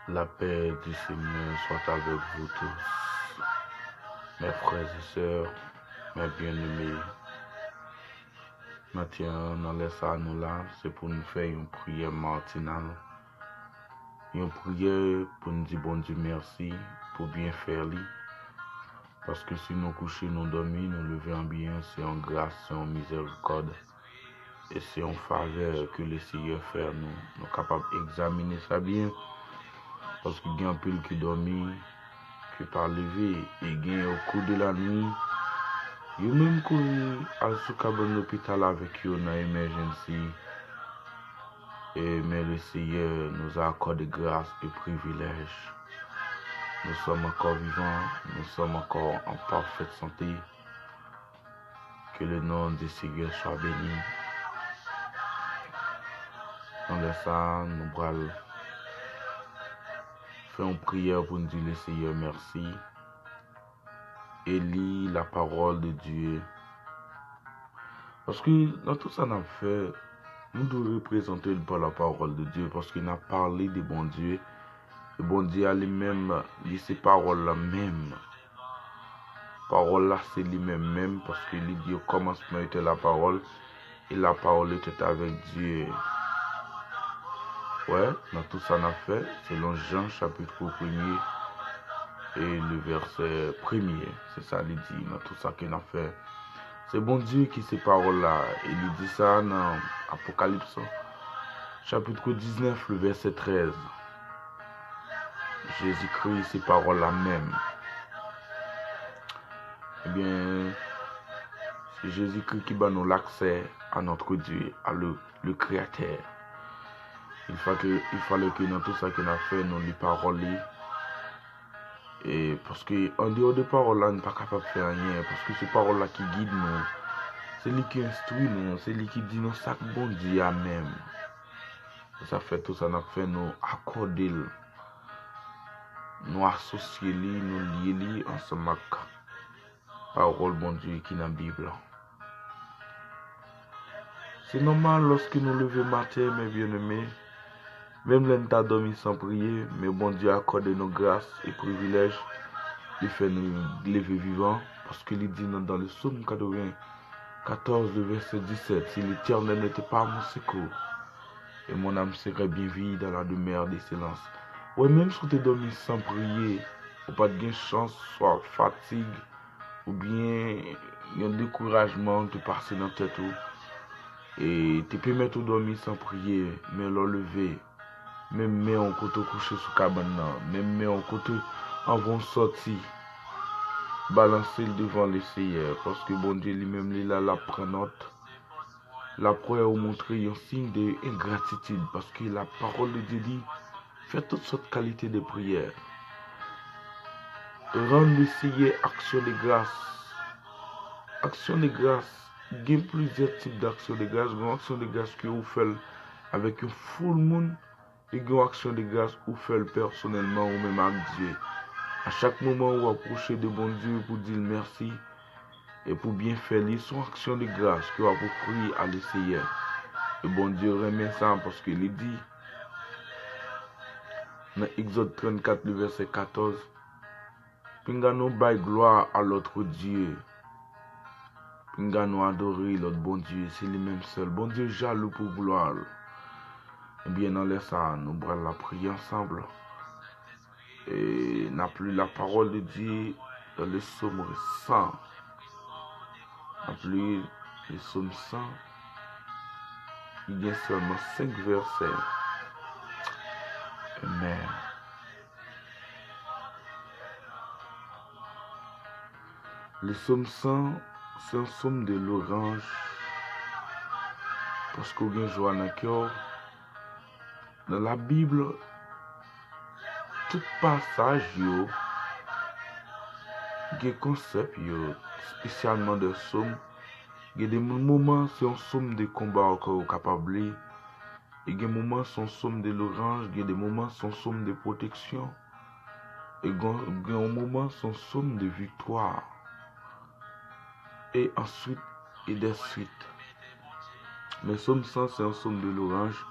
La paix du Seigneur soit avec vous tous, mes frères et sœurs, mes bien-aimés. Maintenant, dans les salons là, c'est pour nous faire une prière matinale. Une prière pour nous dire bon Dieu merci pour bien faire lui. Parce que si nous couchons, nous dormons, nous levons bien, c'est en grâce, c'est en miséricorde. Et c'est en faveur que le Seigneur fait nous. Nous sommes capables d'examiner ça bien. Parce qu'il y a un pile qui dormit, qui n'est pas levé, et il y a au cours de la nuit, il y a même couru à l'hôpital avec eux dans l'émergence. Mais le Seigneur nous a accordé grâce et privilège. Nous sommes encore vivants, nous sommes encore en parfaite santé. Que le nom du Seigneur soit béni. On laisse ça, nous allons faire une prière pour nous dire le Seigneur merci. Et lire la parole de Dieu. Parce que dans tout ça qu'on a fait, nous devons représenter par la parole de Dieu. Parce qu'il a parlé de bon Dieu. Et bon Dieu a lui-même, dit ces paroles-là même. Parole-là, c'est lui-même même. Parce qu'il dit au commencement était la parole. Et la parole était avec Dieu. Ouais, dans tout ça qu'on a fait, selon Jean chapitre 1er. Et le verset 1er, c'est ça qu'il dit dans tout ça qu'il a fait. C'est bon Dieu qui ces paroles-là. Il dit ça dans Apocalypse, chapitre 19, le verset 13. Jésus-Christ, ces paroles-là même. Eh bien, c'est Jésus-Christ qui va nous l'accès à notre Dieu, à le Créateur. Il fallait que dans tout ça qu'on a fait, nous les paroles. Et parce qu'en dehors de paroles là, nous ne sommes pas capables de faire rien. Parce que ces paroles là qui guident nous, c'est lui qui instruit nous, c'est lui qui dit nous ça bon Dieu à même. Ça fait tout ça, nous fait nous accorder, nous associer, nous lier ensemble avec la parole bon Dieu qui est dans la Bible. C'est normal lorsque nous levons matin, mes bien-aimés, même là nous avons dormi sans prier, mais bon Dieu accorde nos grâces et privilèges. Il fait nous lever vivants, parce qu'il dit dans le psaume 94, le verset 17, si l'Éternel n'était pas mon secours, et mon âme serait bien vide dans la demeure des silences. Ouais, même si tu dormi sans prier, ou pas de chance, soit fatigue, ou bien un découragement te passer dans ta tête, et tu peux mettre dormir sans prier, mais le lever, même mais on côté coucher sous cabane, même mais on côté en vont sortir, balancer devant le Seigneur, parce que bon Dieu lui-même, il a la prenote. La prière vous montrer un signe d'ingratitude, parce que la parole de Dieu dit, faites toutes sortes de qualités de prière. Rendre le Seigneur action de grâce. Action de grâce, il y a plusieurs types d'actions de grâce. Il y a une action de grâce que vous faites avec un full monde, et il y a une action de grâce que vous faites personnellement ou même avec Dieu. À chaque moment où vous approchez de bon Dieu pour dire merci et pour bien faire son action de grâce que vous avez prier à le Seigneur. Et bon Dieu remet ça parce qu'il dit dans Exode 34, le verset 14, Pinga nous baille gloire à l'autre Dieu. Pinga nous adorer l'autre bon Dieu, c'est lui-même seul. Bon Dieu jaloux pour gloire. Et bien dans les ça, nous allons la prier ensemble. Et n'a plus la parole de Dieu dans le psaume 100. N'a plus le psaume 100. Il y a seulement 5 versets. Amen. Le psaume 100, c'est un psaume de l'orange. Parce qu'on a joie dans le cœur. Dans la Bible, tout passage, des concepts, spécialement de psaumes. Il y a des moments, c'est un psaume de combat encore capable. Et il y a des moments, c'est un psaume de l'orange. Il y a des moments, c'est un psaume de protection. Et il y a des moments, c'est un psaume de victoire. Et ensuite, et des suites. Mais psaume 100, c'est un psaume de l'orange.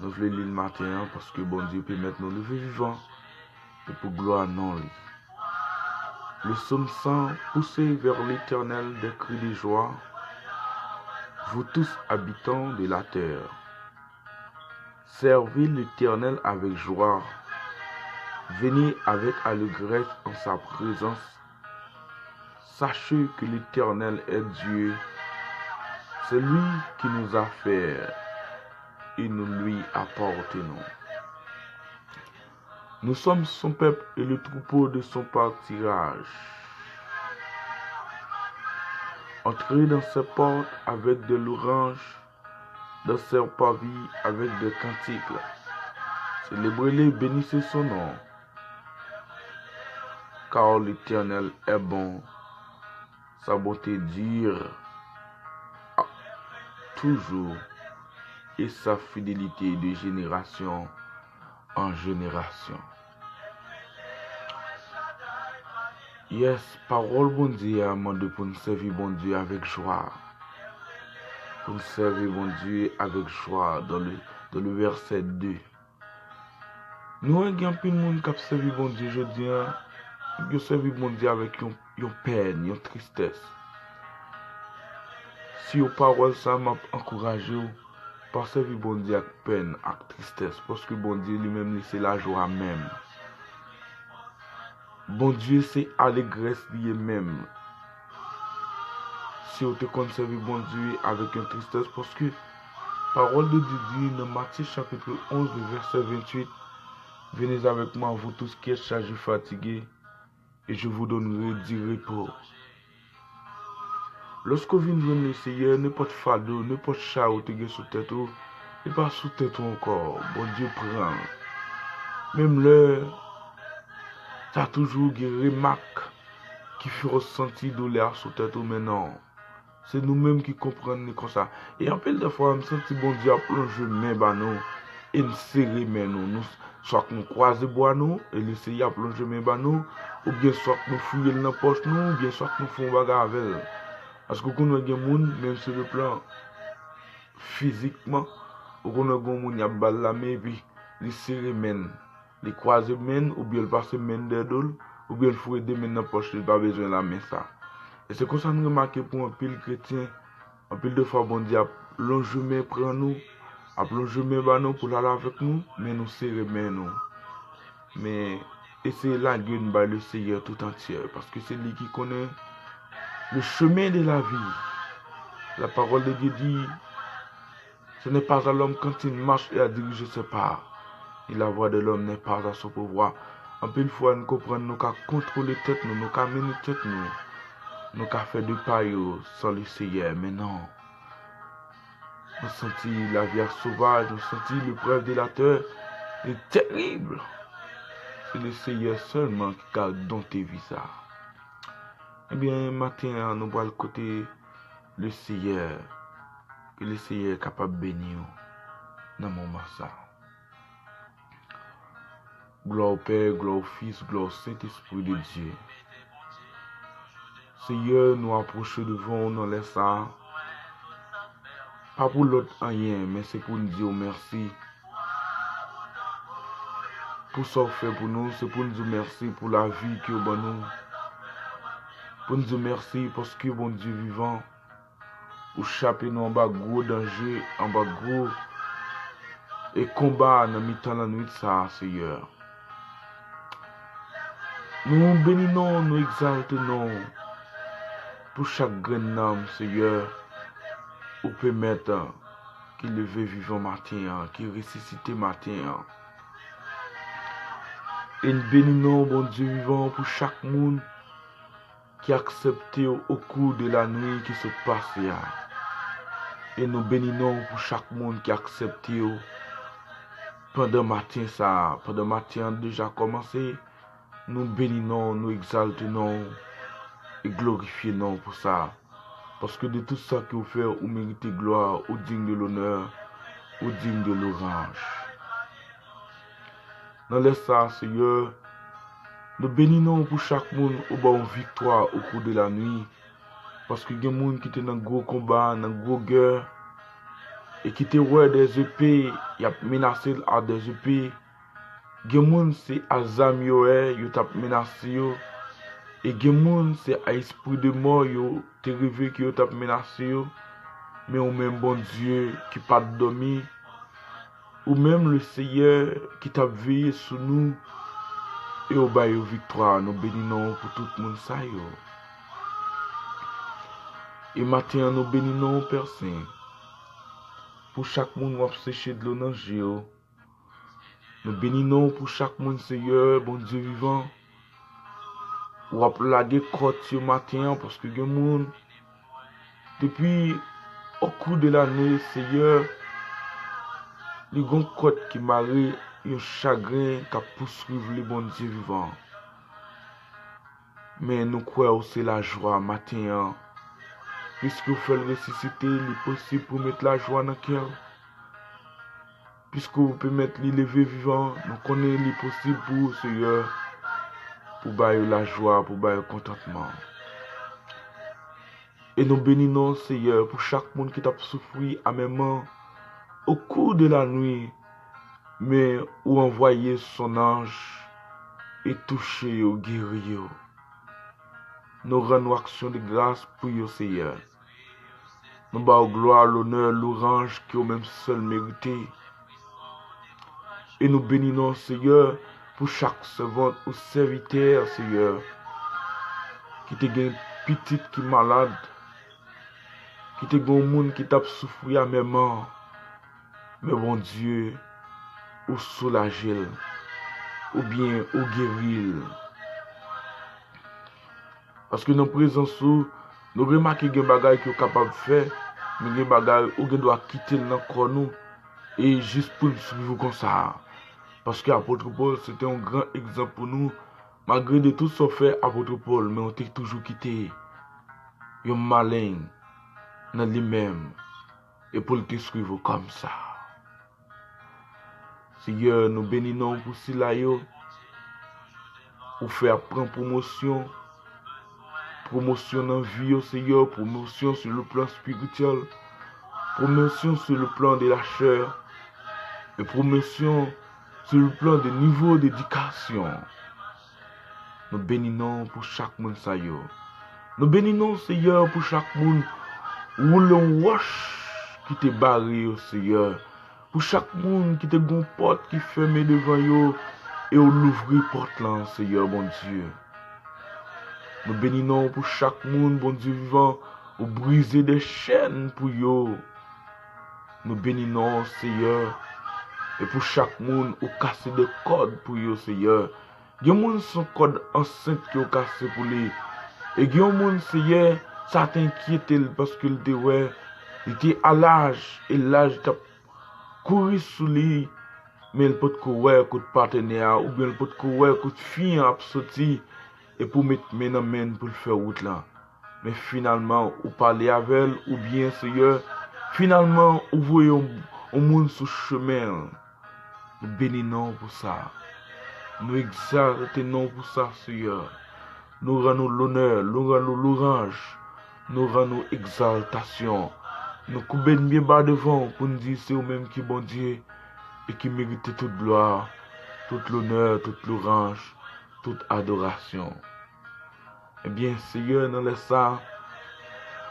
Nous voulons lire le matin parce que bon Dieu permet nous lever vivant. Et pour gloire non lui. Le psaume 100, poussez vers l'Éternel des cris de joie, vous tous habitants de la terre. Servez l'Éternel avec joie, venez avec allégresse en sa présence. Sachez que l'Éternel est Dieu, c'est lui qui nous a fait et nous lui appartenons. Nous sommes son peuple et le troupeau de son pâturage. Entrez dans ses portes avec de l'orange, dans ses parvis avec des cantiques. Célébrez-le, bénissez son nom. Car l'Éternel est bon, sa bonté dure toujours et sa fidélité de génération en génération. Yes, parole bon Dieu, demande pour nous servir bon Dieu avec joie. Pour nous servir bon Dieu avec joie dans le verset 2. Nous avons un peu de monde qui a servi bon Dieu, je dis, qui a servi bon Dieu avec une peine, une tristesse. Si aux paroles ça m'a encouragé, pas servir bon Dieu avec peine, avec tristesse, parce que bon Dieu lui-même c'est la joie même. Bon Dieu c'est allégresse lui-même. Si on te conserve bon Dieu avec une tristesse, parce que parole de Dieu dit dans Matthieu chapitre 11, verset 28, venez avec moi, vous tous qui êtes chargés, fatigués, et je vous donnerai du repos. Lorsque vous venez le Seigneur, n'importe fardeau, n'importe chat ou te sous tête, et pas sous tête encore, bon Dieu prend. Même l'heure, tu as toujours des remarques qui font ressentir douleur sous tête maintenant. C'est nous-mêmes qui comprenons comme ça. Et en plus de fois, je me sens que bon Dieu a plongé mes banos et nous serrer mes nous. Soit que nous croisons bois nous et le Seigneur a plongé mes banos, ou bien soit que nous fouillons dans la poche nous, ou bien soit que nous faisons bagarre avec elle. Parce que nous avons des gens, même sur le plan physiquement, nous avons des gens qui ont balle la main et puis les serrer men, les croiser men, ou bien le passer men de dol, ou bien le fouiller des men dans la poche, il n'y a pas besoin de la main ça. Et c'est comme ça que nous remarquons pour un pile chrétien, un pile de fois, bon Dieu a plongé main prend nous, a plongé main bas nous pour aller avec nous, mais nous serrer main nous. Mais essayez la gueule par le Seigneur tout entier, parce que c'est lui qui connaît le chemin de la vie. La parole de Dieu dit, ce n'est pas à l'homme quand il marche et à diriger ses pas. Et la voix de l'homme n'est pas à son pouvoir. En plus, il faut nous comprendre, nous qu'à contrôler tête nous qu'à mener tête nous qu'à faire de paille sans le Seigneur. Mais non. Nous sentons la vie sauvage, nous sentons l'épreuve de la terre est terrible. C'est le Seigneur seulement qui a dompté ça. Eh bien, matin, nous voyons le côté le Seigneur, que le Seigneur est capable de bénir dans mon moment ça. Gloire au Père, gloire au Fils, gloire au Saint-Esprit de Dieu. Seigneur, nous approchons devant nous, laisse ça. Pas pour l'autre rien, mais c'est pour nous dire merci. Pour ça fait pour nous, c'est pour nous dire merci pour la vie que vous nous. Pour nous dire merci parce que bon Dieu vivant, ou chapé nous en bas gros danger, en bas gros et combat dans mi-temps la nuit ça, Seigneur. Nous bénissons, nous exaltons pour chaque grande âme, Seigneur, ou permettre qu'il leve vivant matin, qu'il ressuscite matin. Et nous bénissons, bon Dieu vivant, pour chaque monde qui a accepté au cours de la nuit qui se passe. Et nous bénissons pour chaque monde qui a accepté pendant matin ça, pendant matin déjà commencé. Nous bénissons, nous exaltons et glorifier non pour ça. Parce que de tout ça que vous faites, vous méritez gloire, vous digne de l'honneur, vous digne de l'orange. Dans les ça, Seigneur, nous bénissons pour chaque monde au bon victoire au cours de la nuit. Parce que il y a des gens qui étaient dans un gros combat, dans une grosse guerre, et qui étaient des épées, ils ont menacé à des épées. Il y a des gens c'est Azam Yoé, ils ont menacé. Et il y a des gens c'est à esprit de mort, ils ont rêvé qu'ils ont menacé. Mais au même bon Dieu qui n'a pas dormi, ou même le Seigneur qui t'a veillé sur nous, et au bas de victoire, nous bénissons pour tout le monde. Et maintenant, nous bénissons Père Saint. Pour chaque monde qui a séché de l'eau dans le géo. Nous bénissons pour chaque monde, Seigneur, bon Dieu vivant. Ou a plagué côte ce matin, parce que les gens, depuis au cours de l'année, Seigneur, les gens côte qui marient, un chagrin qui poursuivre les bons Dieu vivants. Mais nous croyons que c'est la joie matin. Puisque vous faites ressusciter, il est possible pour mettre la joie dans le cœur. Puisque vous pouvez mettre les lever vivant, nous connaissons les possible pour vous, Seigneur, pour bailler la joie, pour bailler le contentement. Et nous bénissons, Seigneur, pour chaque monde qui t'a souffert à même au cours de la nuit, mais où envoyer son ange et toucher au guérir. Nous rendons action de grâce pour vous, Seigneur. Nous bas gloire, l'honneur, l'orange qui au même seul mérité. Et nous bénissons, Seigneur, pour chaque servante ou serviteur, Seigneur, qui te gagne petite qui malade, qui te gagne monde qui t'a souffert à même. Mais bon Dieu, ou soulager, ou bien ou guérir. Parce que dans la présence, nous remarquons qu'il y a des bagages qui sont capables de faire, mais il y a des bagages qui doivent quitter dans le corps nous, et juste pour nous suivre comme ça. Parce que l'apôtre Paul, c'était un grand exemple pour nous. Malgré de tout ce fait, l'apôtre Paul, mais on t'a toujours quitté. Il est malin dans lui-même. Et pour te suivre comme ça. Seigneur, nous bénissons pour cela. Pour faire prendre promotion. Promotion dans la vie, Seigneur. Promotion sur le plan spirituel. Promotion sur le plan de la chair. Et promotion sur le plan de niveau d'éducation. Nous bénissons pour chaque monde. Nous bénissons, Seigneur, pour chaque monde où l'on roche qui te barré, Seigneur. Pour chaque monde qui te gon porte qui ferme devant yo et on l'ouvre porte là, Seigneur, bon Dieu. Nous bénissons pour chaque monde, bon Dieu vivant, ou briser des chaînes pour yo. Nous bénissons, Seigneur. Et pour chaque monde, ou casser des codes pour eux, Seigneur. Il y a des gens qui sont codes enceintes qui ont cassé pour lui. Et il y a des gens, Seigneur, ça t'inquiète parce qu'il était à l'âge. Et l'âge t'a couru sous lui. Mais il peut courir avec partenaire. Ou bien il peut courir avec fille absorti. Et pour mettre main en main pour le faire route là. Mais finalement, ou parler avec elle. Ou bien, Seigneur, finalement, ou voyez un monde sur le chemin. Nous bénissons pour ça. Nous exaltons pour ça, Seigneur. Nous rendons l'honneur, nous rendons l'orange. Nous rendons exaltation. Nous coupons bien bas devant pour nous dire c'est vous-même qui est bon Dieu et qui mérite toute gloire, toute l'honneur, toute l'orange, toute adoration. Eh bien, Seigneur, nous laissons ça.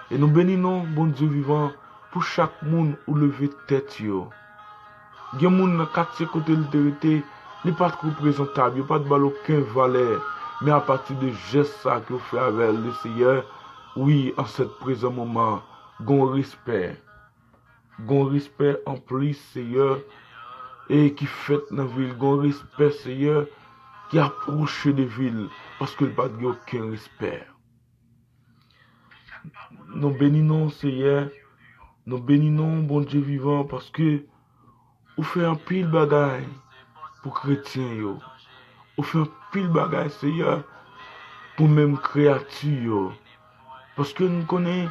Et nous bénissons, bon Dieu vivant, pour chaque monde où lever tête. Il y a des gens dans le quartier côté de l'autorité, ils ne sont pas trop présentables, ils ne sont pas de aucun valeur. Mais à partir de gestes que vous faites avec le Seigneur, oui, en ce présent moment, gon respect en plus, Seigneur, et qui fait dans la ville, gon respect, Seigneur, qui approche des villes, parce qu'il n'y a pas aucun respect. Nous bénissons, Seigneur, nous bénissons, bon Dieu vivant, parce que vous faites un pile bagaille pour chrétiens, vous faites un pile bagaille, Seigneur, pour même créature. Parce que nous connaissons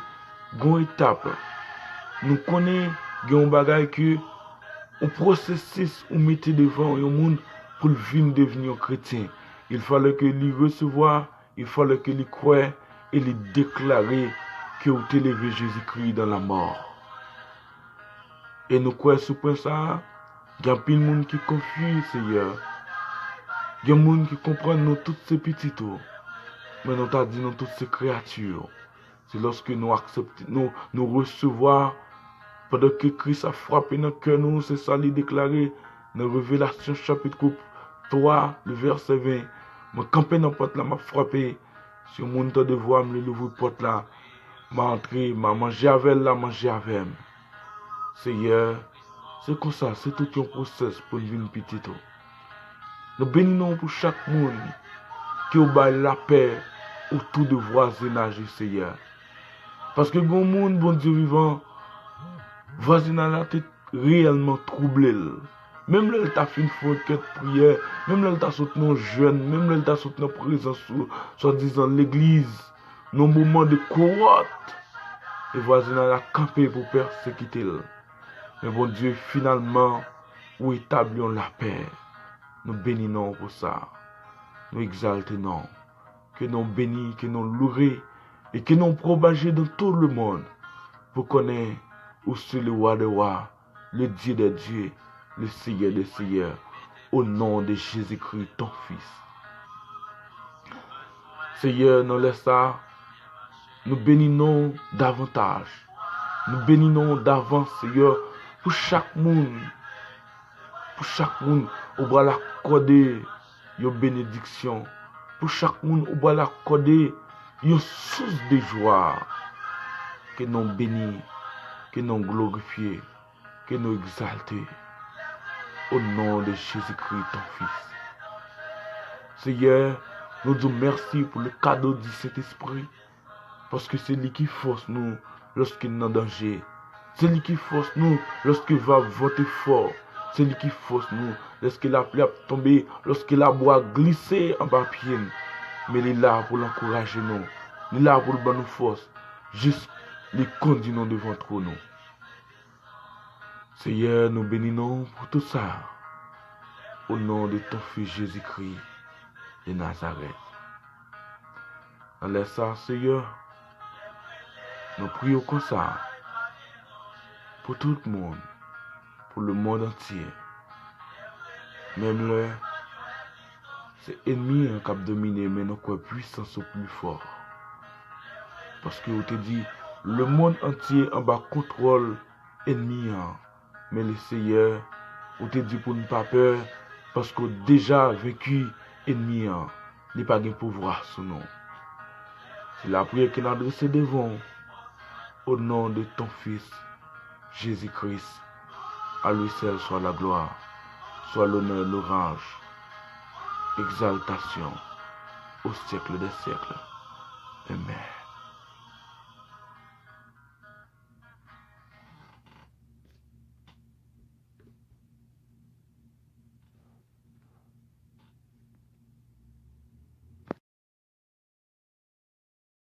une étape. Nous connaissons un bagage que un processus où mettez devant un monde pour venir devenir chrétien. Il fallait que lui recevoir, il fallait que lui croire et lui déclarer que vous élevez Jésus-Christ dans la mort. Et nous croyons sur point ça, il y a plein de monde qui confie, Seigneur. Il y a des gens qui comprennent nous toutes ces petits tours. Mais nous t'a dit nous toutes ces créatures. C'est lorsque nous acceptons, nous recevons, pendant que Christ a frappé dans le cœur, nous, c'est ça lui déclaré dans Révélation chapitre 3, le verset 20. Je campé dans la porte là, m'a frappé. Si mon monde de voir, me l'ouvre porte là, m'a entré, m'a mangé avec elle là, mangé avec elle. Seigneur, c'est comme ça, c'est tout un process pour une petite. Nous bénissons pour chaque monde qui a la paix autour de voisinage, Seigneur. Parce que bon monde, bon Dieu vivant, voisinage est réellement troublé. Même là, tu as fait une fois prière, même là, tu as sauté nos jeunes, même là, tu as sauté nos présence, soit disant l'église, nos moments de cohorte. Et voisinage a campé pour persécuter. Mais bon Dieu, finalement, nous établissons la paix. Nous bénissons pour ça. Nous exaltons. Que nous bénissons, que nous louons et que nous propageons dans tout le monde pour connaître aussi le roi des rois, le Dieu des dieux, le Seigneur des seigneurs, au nom de Jésus-Christ, ton Fils. Seigneur, nous laissons ça, nous bénissons davantage. Nous bénissons d'avance, Seigneur, pour chaque monde. Pour chaque monde, on va l'accorder une bénédiction. Pour chaque monde, on va l'accorder une source de joie. Que nous bénissons, que nous glorifions, que nous exaltons. Au nom de Jésus-Christ, ton Fils. Seigneur, nous disons merci pour le cadeau du Saint-Esprit. Parce que c'est lui qui force nous lorsqu'il est en danger. C'est lui qui force nous lorsqu'il va voter fort. C'est lui qui force nous lorsqu'il a tombé, lorsqu'il a bois glisser en bas pied. Mais il est là pour l'encourager nous. Il est là pour nous force. Juste les conduire nous devant nous. Seigneur, nous bénissons pour tout ça. Au nom de ton Fils Jésus-Christ de Nazareth. Allez ça, Seigneur. Nous prions comme ça. Pour tout le monde. Pour le monde entier. Même là, c'est ennemi qui a dominé, mais nous quoi puissance au plus fort. Parce que on te dit, le monde entier en bas contrôle ennemi. Mais le Seigneur, on te dit pour ne pas peur, parce qu'on déjà vaincu ennemi. Il n'y a pas de pouvoir sur nous. C'est la prière qu'il a adressée devant. Au nom de ton Fils, Jésus-Christ. À lui seul soit la gloire, soit l'honneur, l'orange, exaltation au siècle des siècles. Amen.